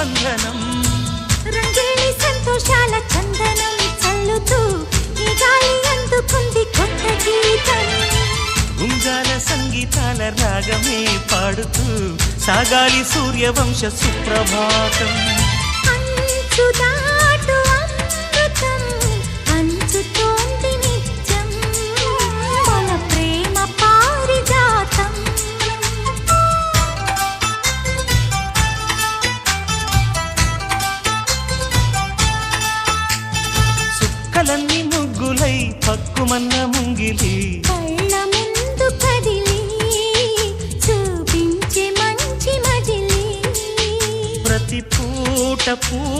బంధనం రంగేలి సంతోషాల చందనం చల్లుతూ ఈ గాలి అందుకుంది కొత్త గీతం ఉంగాల సంగీతాల రాగమే పాడుతూ సాగాలి సూర్యవంశ సుప్రభాతం అంచుదాటు అమృతం అంచుతోంది నిత్యం మన ప్రేమ పారిజాతం సుక్కలన్నీ ముగ్గులై పక్కుమన్న ముంగిలి కళ్ళ ముందు కదిలి చూపించే మంచి మజిలీ ప్రతి పూట